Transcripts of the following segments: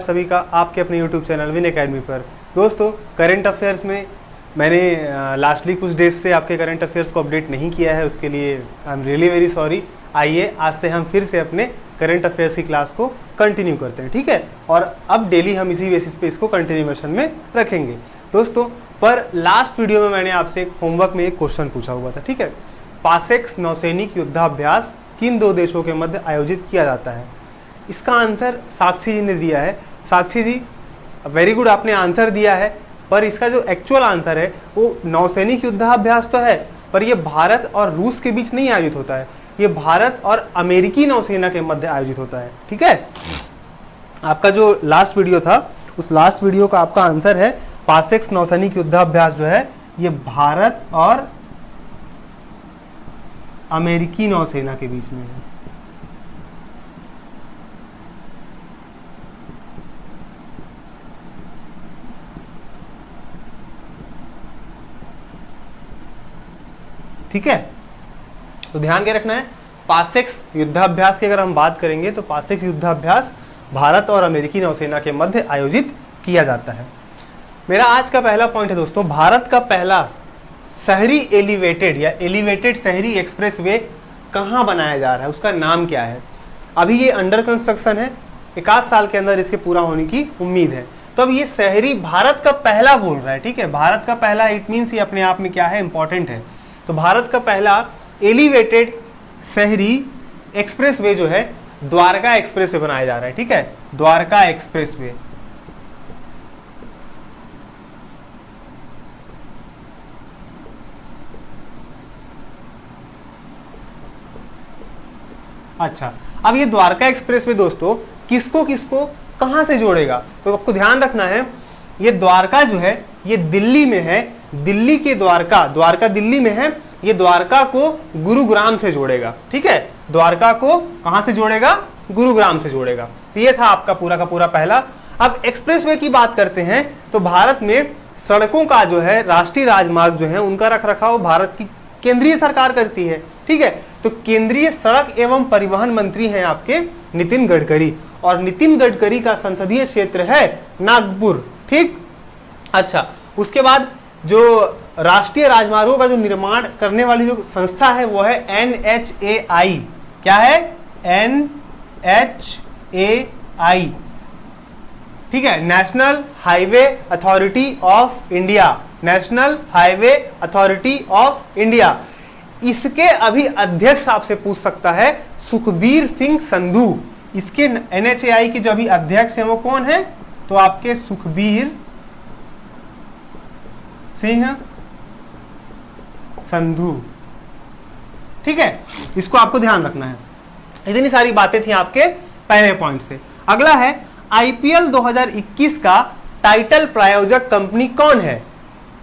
सभी का आपके अपने YouTube चैनल विन एकेडमी पर। दोस्तों, करंट अफेयर्स में मैंने लास्टली कुछ डेज से आपके करंट अफेयर्स को अपडेट नहीं किया है, उसके लिए I am really very sorry. आइए आज से हम फिर से अपने करंट अफेयर्स की क्लास को कंटिन्यू करते हैं, ठीक है। और अब डेली हम इसी बेसिस पे इसको कंटिन्यूएशन में रखेंगे। दोस्तों, पर लास्ट वीडियो में मैंने आपसे एक होमवर्क में एक क्वेश्चन पूछा हुआ था, ठीक है। पासेक्स नौसैनिक युद्धाभ्यास किन दो देशों के मध्य आयोजित किया जाता है? इसका आंसर साक्षी जी ने दिया है। साक्षी जी वेरी गुड, आपने आंसर दिया है, पर इसका जो एक्चुअल आंसर है वो नौसैनिक युद्धाभ्यास तो है, पर ये भारत और रूस के बीच नहीं आयोजित होता है, ये भारत और अमेरिकी नौसेना के मध्य आयोजित होता है, ठीक है। आपका जो लास्ट वीडियो था उस लास्ट वीडियो का आपका आंसर है पासेक्स नौसैनिक युद्धाभ्यास जो है ये भारत और अमेरिकी नौसेना के बीच में है। ठीक है, तो ध्यान के रखना है। पासेक्स युद्धाभ्यास की अगर हम बात करेंगे तो पासेक्स युद्धाभ्यास भारत और अमेरिकी नौसेना के मध्य आयोजित किया जाता है। मेरा आज का पहला पॉइंट है दोस्तों, भारत का पहला शहरी एलिवेटेड या एलिवेटेड शहरी एक्सप्रेसवे कहाँ बनाया जा रहा है, उसका नाम क्या है? अभी ये अंडर कंस्ट्रक्शन है, 1 साल के अंदर इसके पूरा होने की उम्मीद है। तो अब ये शहरी भारत का पहला बोल रहा है, ठीक है। भारत का पहला, इट मीन्स ये अपने आप में क्या है, इंपॉर्टेंट है। तो भारत का पहला एलिवेटेड शहरी एक्सप्रेसवे जो है द्वारका एक्सप्रेसवे बनाया जा रहा है, ठीक है। द्वारका एक्सप्रेसवे। अच्छा, अब ये द्वारका एक्सप्रेसवे दोस्तों किसको किसको कहां से जोड़ेगा? तो आपको ध्यान रखना है, ये द्वारका जो है ये दिल्ली में है। दिल्ली के द्वारका, द्वारका दिल्ली में है, ये द्वारका को गुरुग्राम से जोड़ेगा, ठीक है। द्वारका को कहां से जोड़ेगा? गुरुग्राम से जोड़ेगा। तो ये था आपका पूरा का पूरा पहला। अब एक्सप्रेसवे की बात करते हैं तो भारत में सड़कों का जो है, राष्ट्रीय राजमार्ग जो है उनका रखरखाव भारत की केंद्रीय सरकार करती है, ठीक है। तो केंद्रीय सड़क एवं परिवहन मंत्री हैं आपके नितिन गडकरी, और नितिन गडकरी का संसदीय क्षेत्र है नागपुर, ठीक। अच्छा, उसके बाद जो राष्ट्रीय राजमार्गों का जो निर्माण करने वाली जो संस्था है वो है NHAI। क्या है? NHAI, ठीक है, national highway authority of India. National highway authority of India. इसके अभी अध्यक्ष आपसे पूछ सकता है सुखबीर सिंह संधू। इसके NHAI के जो अभी अध्यक्ष हैं वो कौन है? तो आपके सुखबीर सिंह संधू, ठीक है। इसको आपको ध्यान रखना है। इतनी सारी बातें थी आपके पहले पॉइंट से। अगला है IPL 2021 का टाइटल प्रायोजक कंपनी कौन है?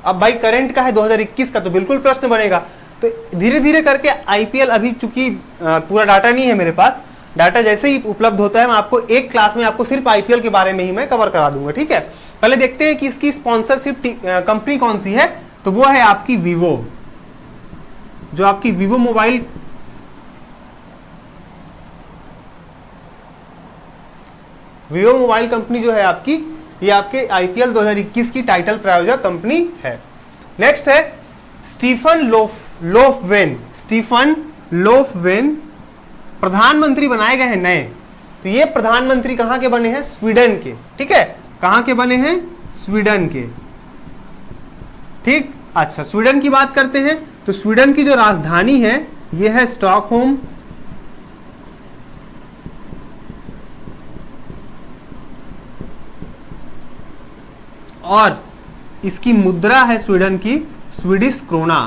अब भाई करंट का है 2021 का, तो बिल्कुल प्रश्न बनेगा। तो धीरे धीरे करके IPL, अभी चूंकि पूरा डाटा नहीं है मेरे पास, डाटा जैसे ही उपलब्ध होता है मैं आपको एक क्लास में आपको सिर्फ IPL के बारे में ही मैं कवर करा दूंगा, ठीक है। पहले देखते हैं कि इसकी स्पॉन्सरशिप कंपनी कौन सी है। तो वो है आपकी वीवो, जो आपकी वीवो मोबाइल कंपनी जो है आपकी, ये आपके IPL 2021 की टाइटल प्रायोजक कंपनी है। नेक्स्ट है स्टीफन लोफवेन। स्टीफन लोफवेन प्रधानमंत्री बनाए गए हैं नए। तो ये प्रधानमंत्री कहां के बने हैं? स्वीडन के, ठीक है। कहां के बने हैं? स्वीडन के, ठीक। अच्छा, स्वीडन की बात करते हैं तो स्वीडन की जो राजधानी है ये है स्टॉकहोम, और इसकी मुद्रा है स्वीडन की स्वीडिश क्रोना,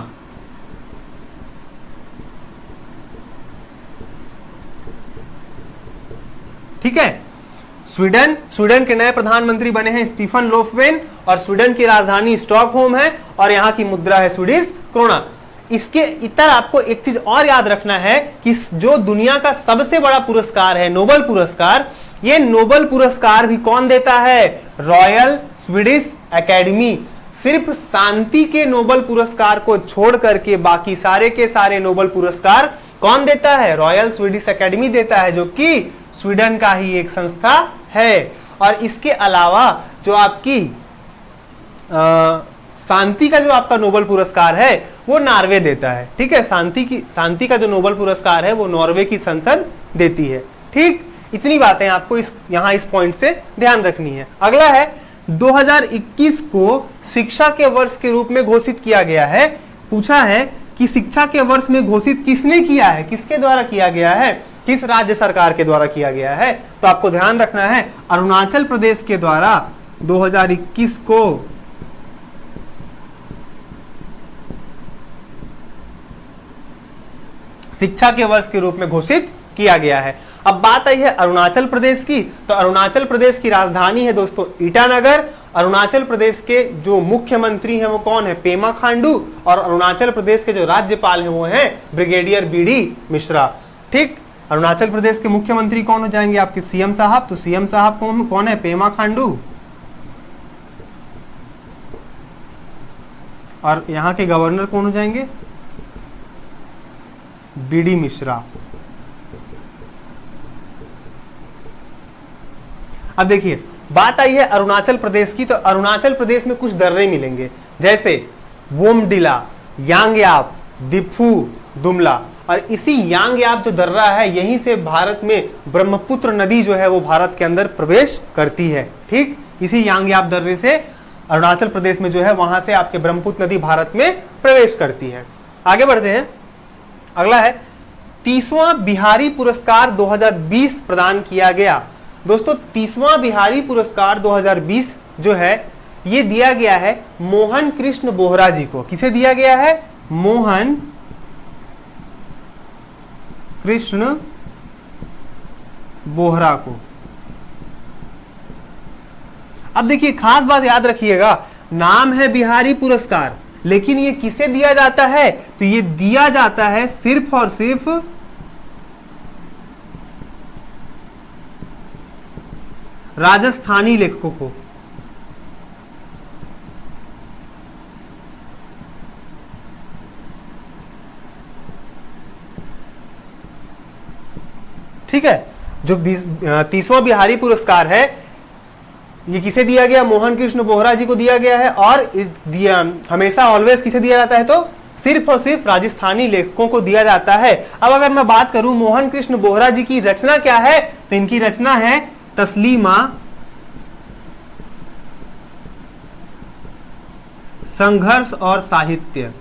ठीक है। स्वीडन के नए प्रधानमंत्री बने हैं स्टीफन लोफवेन, और स्वीडन की राजधानी स्टॉकहोम है, और यहां की मुद्रा है स्वीडिश क्रोना। इसके इतर आपको एक चीज और याद रखना है कि जो दुनिया का सबसे बड़ा पुरस्कार है नोबेल पुरस्कार, ये नोबेल पुरस्कार भी कौन देता है? Royal Swedish academy. सिर्फ शांति के नोबेल पुरस्कार को छोड़ करके बाकी सारे के सारे नोबेल पुरस्कार कौन देता है? रॉयल स्वीडिश एकेडमी देता है, जो कि स्वीडन का ही एक संस्था है। और इसके अलावा जो आपकी शांति का जो आपका नोबेल पुरस्कार है वो नॉर्वे देता है। ठीक है, शांति का जो नोबेल पुरस्कार है वो नॉर्वे की संसद देती है। ठीक, इतनी बातें आपको यहाँ इस पॉइंट से ध्यान रखनी है। अगला है 2021 को शिक्षा के वर्ष के रूप में घोषित किया गया है। पूछा है कि शिक्षा के वर्ष में घोषित किसने किया है, किसके द्वारा किया गया है, किस राज्य सरकार के द्वारा किया गया है। तो आपको ध्यान रखना है अरुणाचल प्रदेश के द्वारा 2021 को शिक्षा के वर्ष के रूप में घोषित किया गया है। अब बात आई है अरुणाचल प्रदेश की, तो अरुणाचल प्रदेश की राजधानी है दोस्तों ईटानगर। अरुणाचल प्रदेश के जो मुख्यमंत्री हैं वो कौन है, पेमा खांडू, और अरुणाचल प्रदेश के जो राज्यपाल हैं वो हैं ब्रिगेडियर बीडी मिश्रा। ठीक, अरुणाचल प्रदेश के मुख्यमंत्री कौन हो जाएंगे आपके, सीएम साहब। तो सीएम साहब कौन है, पेमा खांडू, और यहाँ के गवर्नर कौन हो जाएंगे, बीडी मिश्रा। अब देखिए बात आई है अरुणाचल प्रदेश की, तो अरुणाचल प्रदेश में कुछ दर्रे मिलेंगे जैसे वोमडिला, यांगयाप, दिफू, दुमला, और इसी यांगयाप जो दर्रा है यहीं से भारत में ब्रह्मपुत्र नदी जो है वो भारत के अंदर प्रवेश करती है। ठीक, इसी यांगयाप दर्रे से अरुणाचल प्रदेश में जो है वहां से आपके ब्रह्मपुत्र नदी भारत में प्रवेश करती है। आगे बढ़ते हैं। अगला है 30वां बिहारी पुरस्कार 2020 प्रदान किया गया। दोस्तों 30वां बिहारी पुरस्कार 2020 जो है ये दिया गया है मोहन कृष्ण बोहरा जी को। किसे दिया गया है, मोहन कृष्ण बोहरा को। अब देखिए खास बात याद रखिएगा, नाम है बिहारी पुरस्कार, लेकिन ये किसे दिया जाता है, तो ये दिया जाता है सिर्फ और सिर्फ राजस्थानी लेखकों को। ठीक है, जो 30वां बिहारी पुरस्कार है ये किसे दिया गया, मोहन कृष्ण बोहरा जी को दिया गया है। और हमेशा ऑलवेज किसे दिया जाता है, तो सिर्फ और सिर्फ राजस्थानी लेखकों को दिया जाता है। अब अगर मैं बात करूं मोहन कृष्ण बोहरा जी की रचना क्या है, तो इनकी रचना है तस्लीमा संघर्ष और साहित्य।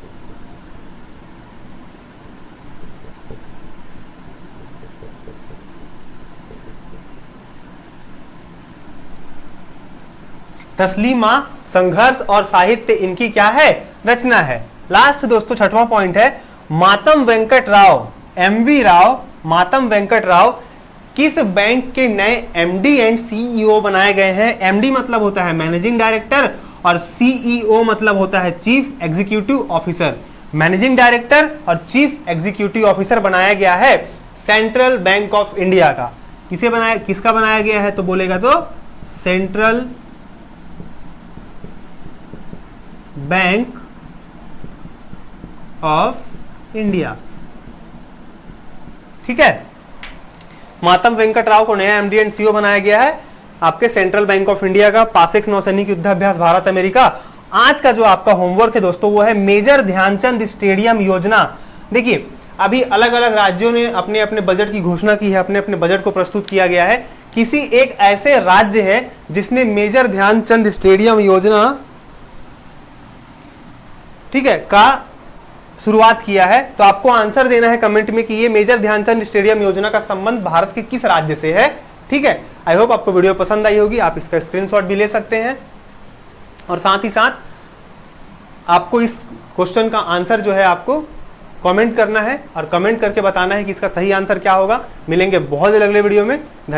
तस्लीमा संघर्ष और साहित्य इनकी क्या है, रचना है। लास्ट दोस्तों 6वां पॉइंट है मातम वेंकट राव, एमवी राव, मातम वेंकट राव किस बैंक के नए एमडी एंड सीईओ बनाए गए हैं। एमडी मतलब होता है मैनेजिंग डायरेक्टर और सीईओ मतलब होता है chief executive officer. Managing director और चीफ एग्जीक्यूटिव ऑफिसर बनाया गया है सेंट्रल बैंक ऑफ इंडिया का। किसका बनाया गया है, तो बोलेगा तो सेंट्रल बैंक ऑफ इंडिया। ठीक है, मातम वेंकट राव को नया एमडी एंड सीईओ बनाया गया है आपके सेंट्रल बैंक ऑफ इंडिया का। पासेक्स नौसैनिक युद्धाभ्यास भारत अमेरिका। आज का जो आपका होमवर्क है दोस्तों वो है मेजर ध्यानचंद स्टेडियम योजना। देखिए अभी अलग अलग राज्यों ने अपने अपने बजट की घोषणा की है, अपने अपने बजट को प्रस्तुत किया गया है। किसी एक ऐसे राज्य है जिसने मेजर ध्यानचंद स्टेडियम योजना, ठीक है, का शुरुआत किया है, तो आपको आंसर देना है कमेंट में कि ये मेजर ध्यानचंद स्टेडियम योजना का संबंध भारत के किस राज्य से है। ठीक है, आई होप आपको वीडियो पसंद आई होगी। आप इसका स्क्रीनशॉट भी ले सकते हैं और साथ ही साथ आपको इस क्वेश्चन का आंसर जो है आपको कमेंट करना है और कमेंट करके बताना है कि इसका सही आंसर क्या होगा। मिलेंगे बहुत जल्द अगले वीडियो में। धन्यवाद।